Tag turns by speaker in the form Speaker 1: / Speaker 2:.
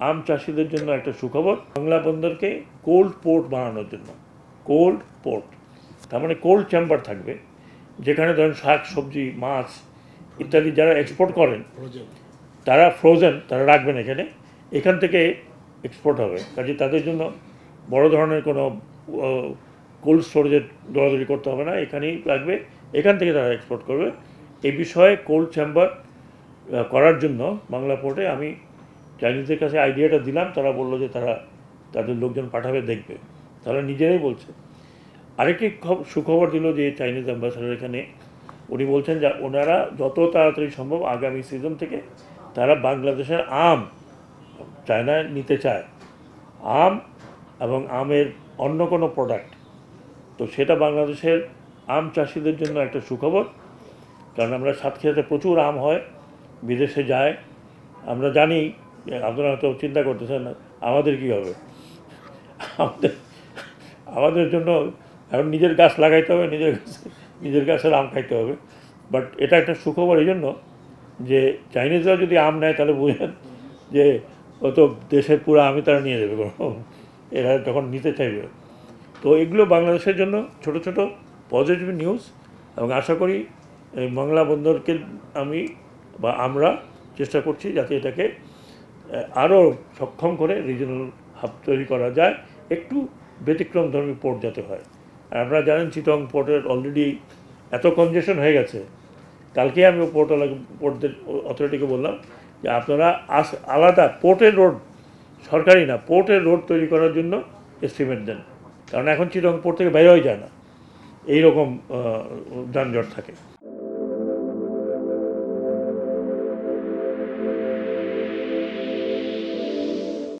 Speaker 1: আম চাষিদের জন্য একটা সুখবর, বাংলা বন্দরকে কোল্ড পোর্ট বানানোর জন্য। কোল্ড পোর্ট তার মানে কোল্ড চেম্বার থাকবে, যেখানে ধরেন শাক সবজি মাছ ইত্যাদি যারা এক্সপোর্ট করেন তারা ফ্রোজেন তারা রাখবেন এখান থেকে এক্সপোর্ট হবে। কাজে তাদের জন্য বড় ধরনের কোনো কোল্ড স্টোরেজের দৌড়াদৌড়ি করতে হবে না, এখানেই রাখবে, এখান থেকে তারা এক্সপোর্ট করবে। এই বিষয়ে কোল্ড চেম্বার করার জন্য বাংলা পোর্টে আমি চাইনিজদের কাছে আইডিয়াটা দিলাম, তারা বললো যে তারা তাদের লোকজন পাঠাবে, দেখবে। তারা নিজেরাই বলছে। আরেকটি সুখবর দিল যে চাইনিজ অ্যাম্বাসাডার এখানে, উনি বলছেন যে ওনারা যত তাড়াতাড়ি সম্ভব আগামী সিজন থেকে তারা বাংলাদেশের আম চায়নায় নিতে চায়, আম এবং আমের অন্য কোনো প্রোডাক্ট। তো সেটা বাংলাদেশের আম চাষিদের জন্য একটা সুখবর, কারণ আমরা সাতক্ষীরাতে প্রচুর আম হয়, বিদেশে যায়। আমরা জানি, আপনারা হয়তো চিন্তা করতেছেন আমাদের কী হবে। আমাদের আমাদের জন্য এখন নিজের গাছ লাগাইতে হবে, নিজের গাছের আম খাইতে হবে। বাট এটা একটা সুখবর এই জন্য যে চাইনিজরা যদি আম নেয় তাহলে বুঝেন যে ও তো দেশের পুরো আমই তারা নিয়ে যাবে, এরা যখন নিতে চাইবে। তো এগুলো বাংলাদেশের জন্য ছোট ছোট পজিটিভ নিউজ, এবং আশা করি এই বাংলা বন্দরকে আমরা চেষ্টা করছি যাতে এটাকে আরও সক্ষম করে রিজনাল হাব তৈরি করা যায়, একটু ব্যতিক্রমধর্মী পোর্ট যাতে হয়। আর আপনারা জানেন চিটং পোর্টের অলরেডি এত কনজেশন হয়ে গেছে। কালকে আমি পোর্টদের অথরিটিকে বললাম যে আপনারা আলাদা পোর্টের রোড, সরকারি না, পোর্টের রোড তৈরি করার জন্য এস্টিমেট দেন, কারণ এখন চিটং পোর্ট থেকে বেরোই যায় না, এইরকম যানজট থাকে।